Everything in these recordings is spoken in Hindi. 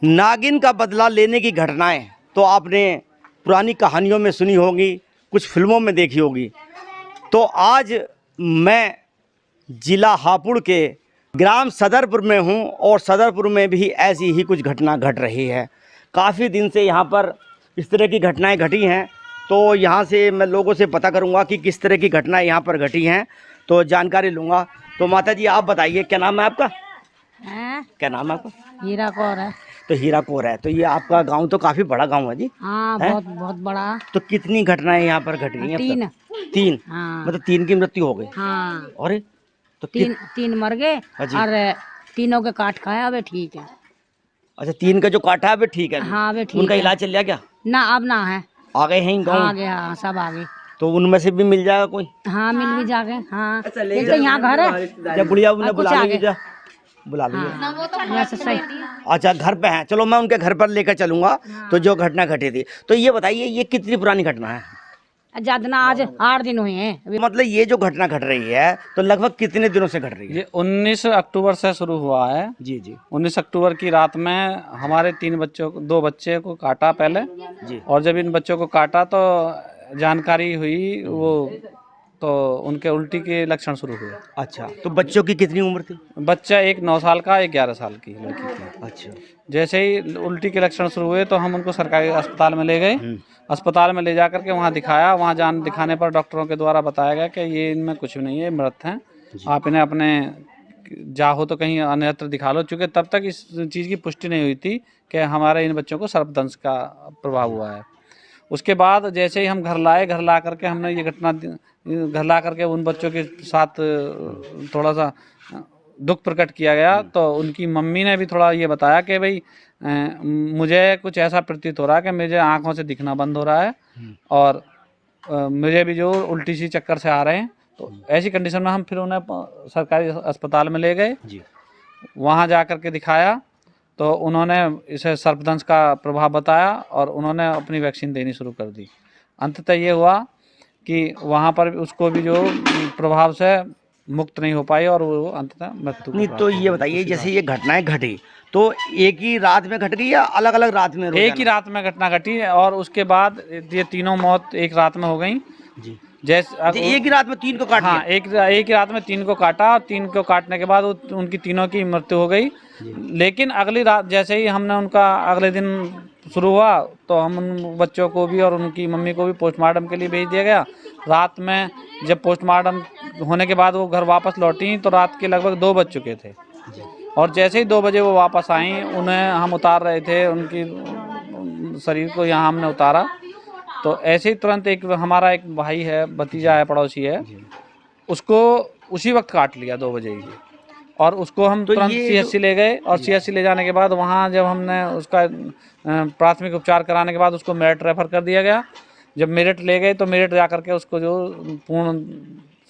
नागिन का बदला लेने की घटनाएं तो आपने पुरानी कहानियों में सुनी होगी, कुछ फिल्मों में देखी होगी। तो आज मैं जिला हापुड़ के ग्राम सदरपुर में हूं और सदरपुर में भी ऐसी ही कुछ घटना घट रही है। काफ़ी दिन से यहाँ पर इस तरह की घटनाएं घटी हैं, तो यहाँ से मैं लोगों से पता करूँगा कि किस तरह की घटनाएं यहाँ पर घटी हैं, तो जानकारी लूँगा। तो माता जी आप बताइए, क्या नाम है आपका? क्या नाम है आपका? हीरा कौर है। तो हीरा कौर है। तो ये आपका गांव तो काफी बड़ा गांव है जी। हाँ, बहुत बहुत बड़ा। तो कितनी घटनाएं यहाँ पर घट गई हैं? तीन। तीन? हाँ। मतलब 3 की मृत्यु हो गई? हाँ। अरे तो तीन मर गए और तीनों के काट खाया। अबे ठीक है। अच्छा, 3 का जो काटा है अभी ठीक है? हाँ, अबे ठीक उनका है। इलाज चल रहा क्या? ना, अब ना है। आ गए हैं गाँव? आ गए, हाँ, सब आ गए। तो उनमें से भी मिल जाएगा कोई? हाँ, मिल भी जागे। हाँ, एक तो यहाँ घर है। जब बुढ़िया उन्हें बुला लीजिए, बुला लीजिए। हाँ, वैसे सही। अच्छा, घर पे हैं, चलो मैं उनके घर पर लेकर चलूंगा। तो जो घटना घटी थी, तो ये बताइए ये कितनी पुरानी घटना है? ज्यादा आज 8 दिन हुए हैं। मतलब ये जो घटना घट रही है तो लगभग कितने दिनों से घट रही है? ये 19 अक्टूबर से शुरू हुआ है। जी जी। 19 अक्टूबर की रात में हमारे 2 बच्चे को काटा पहले जी। और जब इन बच्चों को काटा तो जानकारी हुई तो उनके उल्टी के लक्षण शुरू हुए। अच्छा, तो बच्चों की कितनी उम्र थी? बच्चा एक 9 साल का, एक 11 साल की लड़की थी। अच्छा। जैसे ही उल्टी के लक्षण शुरू हुए तो हम उनको सरकारी अस्पताल में ले गए। अस्पताल में ले जा करके वहाँ दिखाया। वहाँ दिखाने पर डॉक्टरों के द्वारा बताया गया कि ये इनमें कुछ नहीं है, मृत हैं। आप इन्हें अपने चाहो तो कहीं अन्यत्र दिखा लो, चूँकि तब तक इस चीज़ की पुष्टि नहीं हुई थी कि हमारे इन बच्चों को सर्पदंश का प्रभाव हुआ है। उसके बाद जैसे ही हम घर लाए, घर ला करके हमने ये घटना घर ला करके उन बच्चों के साथ थोड़ा सा दुख प्रकट किया गया। तो उनकी मम्मी ने भी थोड़ा ये बताया कि भाई मुझे कुछ ऐसा प्रतीत हो रहा है कि मुझे आँखों से दिखना बंद हो रहा है और मुझे भी जो उल्टी सी चक्कर से आ रहे हैं। तो ऐसी कंडीशन में हम फिर उन्हें सरकारी अस्पताल में ले गए। वहाँ जा कर के दिखाया तो उन्होंने इसे सर्पदंश का प्रभाव बताया और उन्होंने अपनी वैक्सीन देनी शुरू कर दी। अंततः ये हुआ कि वहाँ पर उसको भी जो प्रभाव से मुक्त नहीं हो पाई और वो अंततः मृत्यु। नहीं, तो ये बताइए जैसे ये घटनाएं घटी तो एक ही रात में घट गई या अलग अलग रात में? एक ही रात में घटना घटी और उसके बाद ये तीनों मौत एक रात में हो गई जी। जैसे एक ही रात में 3 को काटा? हाँ, एक ही रात में 3 को काटा और 3 को काटने के बाद उनकी तीनों की मृत्यु हो गई। लेकिन अगली रात जैसे ही हमने उनका अगले दिन शुरू हुआ तो हम उन बच्चों को भी और उनकी मम्मी को भी पोस्टमार्टम के लिए भेज दिया गया। रात में जब पोस्टमार्टम होने के बाद वो घर वापस लौटी तो रात के लगभग 2 बज चुके थे और जैसे ही 2 बजे वो वापस आई उन्हें हम उतार रहे थे, उनकी शरीर को यहाँ हमने उतारा तो ऐसे ही तुरंत एक हमारा एक भाई है, भतीजा है, पड़ोसी है, उसको उसी वक्त काट लिया 2 बजे ही और उसको हम तुरंत CHC ले गए और CHC ले जाने के बाद वहाँ जब हमने उसका प्राथमिक उपचार कराने के बाद उसको मेरठ रेफर कर दिया गया। जब मेरठ ले गए तो मेरठ जा करके उसको जो पूर्ण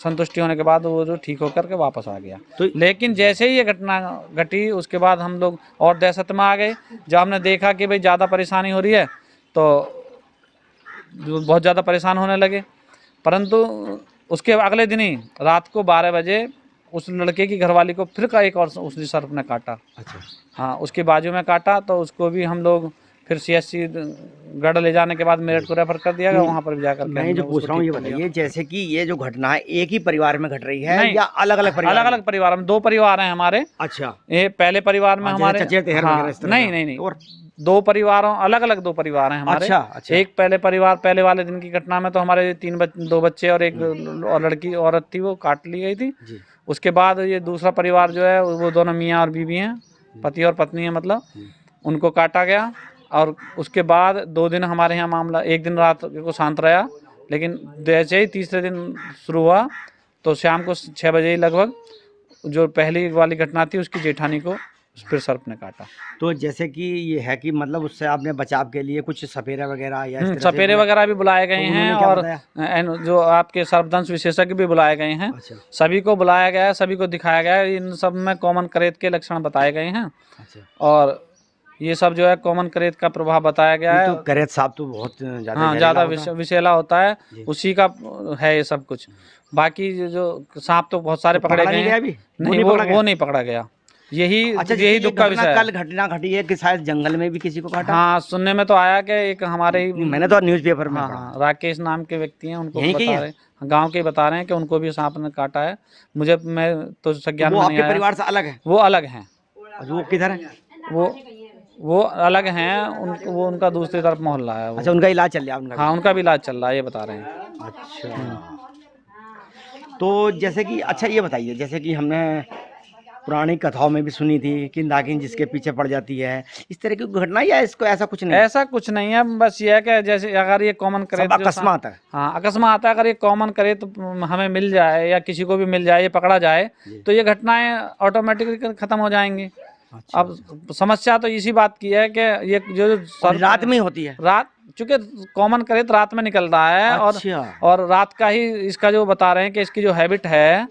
संतुष्टि होने के बाद वो जो ठीक होकर के वापस आ गया। तो लेकिन जैसे ही ये घटना घटी उसके बाद हम लोग और दहशत में आ गए। जब हमने देखा कि भाई ज़्यादा परेशानी हो रही है तो बहुत ज़्यादा परेशान होने लगे। परंतु उसके अगले दिन ही रात को 12 बजे उस लड़के की घरवाली को फिर एक और उसी सर्प ने काटा। अच्छा। हाँ, उसके बाजू में काटा तो उसको भी हम लोग फिर CHC गढ़ ले जाने के बाद मेरठ को रेफर कर दिया गया। वहाँ पर भी जाकर मैं जो पूछ रहा हूँ ये बताइए जैसे कि ये जो घटना है एक ही परिवार में घट रही है या अलग अलग परिवार? अलग अलग परिवार में, 2 परिवार हैं हमारे। अच्छा। ये पहले परिवार में हमारे नहीं 2 परिवारों अलग अलग 2 परिवार हैं हमारे। अच्छा। एक पहले परिवार, पहले वाले दिन की घटना में तो हमारे 2 बच्चे और एक और लड़की औरत थी वो काट ली गई थी। उसके बाद ये दूसरा परिवार जो है वो दोनों मियाँ और बीवी हैं, पति और पत्नी है, मतलब उनको काटा गया। और उसके बाद 2 दिन हमारे यहाँ मामला, एक दिन रात को शांत रहा लेकिन जैसे ही तीसरे दिन शुरू हुआ तो शाम को 6 बजे ही लगभग जो पहली वाली घटना थी उसकी जेठानी को फिर सर्प ने काटा। तो जैसे कि ये है कि मतलब उससे आपने बचाव के लिए कुछ सपेरे वगैरह या सपेरे वगैरह भी बुलाए गए हैं और जो आपके सर्पदंश विशेषज्ञ भी बुलाए गए हैं। अच्छा। सभी को बुलाया गया है, सभी को दिखाया गया है। इन सब में कॉमन करेत के लक्षण बताए गए हैं। अच्छा। और ये सब जो है कॉमन करेत का प्रभाव बताया गया है। तो करेत सांप तो बहुत ज़्यादा, हाँ, ज़्यादा विषैला होता है, उसी का है ये सब कुछ। बाकी जो सांप तो बहुत सारे पकड़े गए हैं। नहीं, वो नहीं पकड़ा गया। यही अच्छा, यही दुख का विषय है। कल घटना घटी है कि शायद जंगल में भी किसी को काटा। हाँ, सुनने में तो आया कि एक हमारे ही मैंने तो न्यूज़पेपर में हाँ पढ़ा। हाँ राकेश नाम के व्यक्ति हैं, उनको यहीं के ही बता हैं? रहे हैं, गांव के बता रहे हैं कि उनको भी सांप ने काटा है। मैं तो संज्ञान वो में नहीं आपके आया। परिवार से अलग है? वो अलग हैं, अच्छा, वो किधर है? वो अलग हैं, वो उनका दूसरी तरफ मोहल्ला है वो। अच्छा, उनका इलाज चल रहा है उनका? हाँ, उनका भी इलाज चल रहा है, ये बता रहे हैं। अच्छा, तो जैसे कि अच्छा ये बताइए, जैसे कि हमने पुरानी कथाओं में भी सुनी थी कि नागिन जिसके पीछे पड़ जाती है, इस तरह की घटना, या इसको ऐसा कुछ नहीं? ऐसा कुछ नहीं है, बस ये है कि जैसे अगर ये कॉमन करे सब अकस्मात है। हाँ, अकस्मात है। अगर ये कॉमन करे तो हमें मिल जाए या किसी को भी मिल जाए, ये पकड़ा जाए तो ये घटनाएं ऑटोमेटिकली खत्म हो जाएंगी। अच्छा, अब समस्या तो इसी बात की है कि ये जो रात में ही होती है? रात, चूंकि कॉमन करे तो रात में निकल रहा है। अच्छा। और रात का ही इसका जो बता रहे हैं कि इसकी जो हैबिट है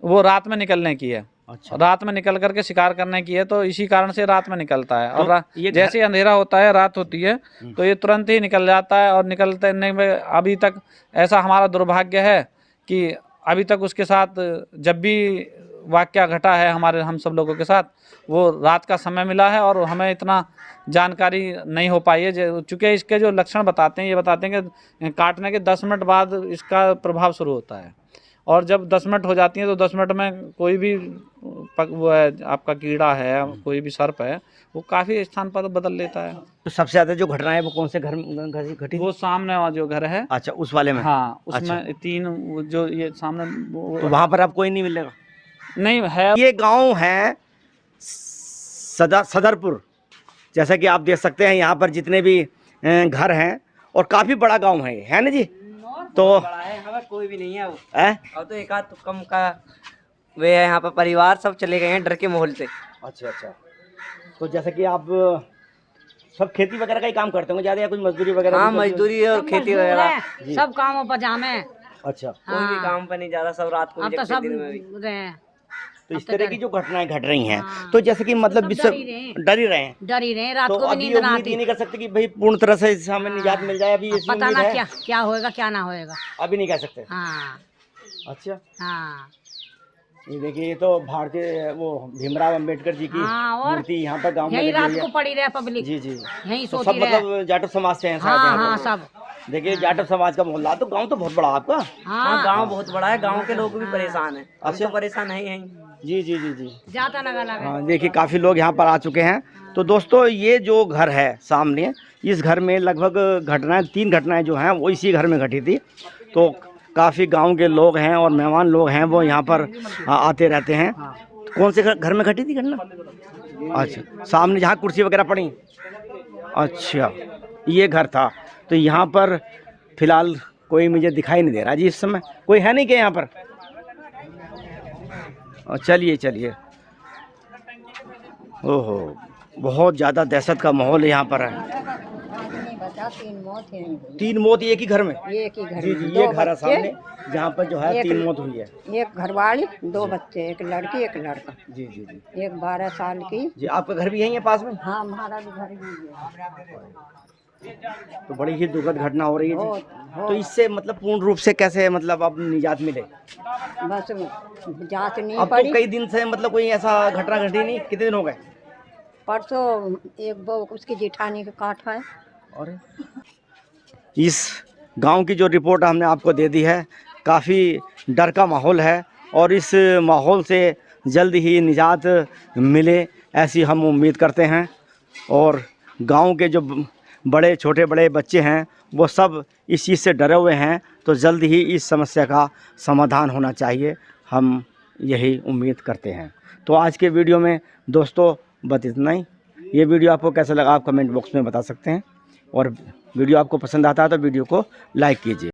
वो रात में निकलने की है। अच्छा। रात में निकल करके शिकार करने की है, तो इसी कारण से रात में निकलता है। तो और ये जैसे ही अंधेरा होता है, रात होती है, तो ये तुरंत ही निकल जाता है। और निकलते में अभी तक ऐसा हमारा दुर्भाग्य है कि अभी तक उसके साथ जब भी वाकया घटा है हम सब लोगों के साथ, वो रात का समय मिला है और हमें इतना जानकारी नहीं हो पाई है। चूँकि इसके जो लक्षण बताते हैं, ये बताते हैं कि काटने के 10 मिनट बाद इसका प्रभाव शुरू होता है। और जब 10 मिनट हो जाती हैं तो 10 मिनट में कोई भी वो है आपका कीड़ा है, कोई भी सर्प है, वो काफ़ी स्थान पर बदल लेता है। तो सबसे ज्यादा जो घटना है वो कौन से घर से घटी? वो सामने वाला जो घर है, अच्छा, उस वाले में? हाँ, उसमें अच्छा। 3 जो ये सामने तो वहाँ पर अब कोई नहीं मिलेगा? नहीं है। ये गांव है सदरपुर, जैसा कि आप देख सकते हैं यहाँ पर जितने भी घर हैं, और काफ़ी बड़ा गांव है ना जी? तो बड़ा है, यहाँ पर कोई भी नहीं है। अब तो एक आध तो कम का वे है, यहाँ पर परिवार सब चले गए हैं डर के माहौल से। अच्छा अच्छा, तो जैसे कि आप सब खेती वगैरह का ही काम करते होंगे ज़्यादा, या कुछ मजदूरी वगैरह? हाँ, भी करते मजदूरी और खेती वगैरह। सब कामों पर जामे। हो? अच्छा, कोई भी काम पर नहीं ज्यादा, सब रात को अब भी तो जगते सब दिन में भी। रहे, तो इस तरह की जो घटनाएं घट रही हैं, हाँ। तो जैसे कि मतलब सब विश्व डर डर ही रहे हैं। ही रहे हैं। डर ही रहे, रात तो को भी अभी नींद ना उम्मीद आती। ये नहीं कर सकते कि भाई पूर्ण तरह से इससे हमें निजात मिल जाए, अभी अब ऐसी पता उम्मीद ना है? क्या होएगा क्या ना होएगा, अभी नहीं कह सकते। हाँ अच्छा, हाँ ये देखिए, ये तो भारतीय वो भीमराव अंबेडकर जी की हाँ, और मूर्ति यहाँ पर गांव में यही लगी रात हुई को है। पड़ी रहे पब्लिक, जी जी, यही तो सोती सब रहे। मतलब जाटव समाज से हैं शायद हाँ यहाँ हाँ पर। सब, देखिए जाटव समाज का मोहल्ला, तो गांव तो बहुत बड़ा आपका। हाँ, हाँ गांव बहुत बड़ा है, गांव के लोग भी परेशान हैं। अब अच्छा। तो परेशान है ही। जी जी जी जी, जाता लगा लगा। हाँ देखिए काफ़ी लोग यहाँ पर आ चुके हैं। तो दोस्तों, ये जो घर है सामने, इस घर में लगभग घटनाएं 3 घटनाएं जो हैं वो इसी घर में घटी थी। तो काफ़ी गांव के लोग हैं और मेहमान लोग हैं, वो यहाँ पर आते रहते हैं। कौन से घर में घटी थी घटना? अच्छा, सामने जहाँ कुर्सी वगैरह पड़ी। अच्छा, ये घर था। तो यहाँ पर फिलहाल कोई मुझे दिखाई नहीं दे रहा जी, इस समय कोई है नहीं क्या यहाँ पर? चलिए चलिए, ओहो, बहुत ज़्यादा दहशत का माहौल यहाँ पर है। 3 मौत एक ही घर में? एक ही घर जी में जी, दो ये घर है बच्चे, सामने जहाँ पर जो है एक- 3 मौत हुई है। एक घरवाली, 2 बच्चे, एक लड़की एक लड़का, जी जी जी एक 12 साल की। जी, आपका घर भी यहीं है पास में? हाँ, हमारा भी घर ही है। तो बड़ी ही दुखद घटना हो रही है जी। बहुत तो इससे मतलब पूर्ण रूप से कैसे मतलब अब निजात मिले? बस जांच नहीं अब तो पड़ी। कई दिन से मतलब कोई ऐसा घटना घटी नहीं, कितने दिन हो गए? परसों एक वो उसकी जेठानी का काटा है। और इस गांव की जो रिपोर्ट हमने आपको दे दी है, काफ़ी डर का माहौल है और इस माहौल से जल्द ही निजात मिले, ऐसी हम उम्मीद करते हैं। और गांव के जो बड़े छोटे बड़े बच्चे हैं वो सब इस चीज़ से डरे हुए हैं, तो जल्द ही इस समस्या का समाधान होना चाहिए, हम यही उम्मीद करते हैं। तो आज के वीडियो में दोस्तों बस इतना ही। ये वीडियो आपको कैसा लगा आप कमेंट बॉक्स में बता सकते हैं, और वीडियो आपको पसंद आता है तो वीडियो को लाइक कीजिए।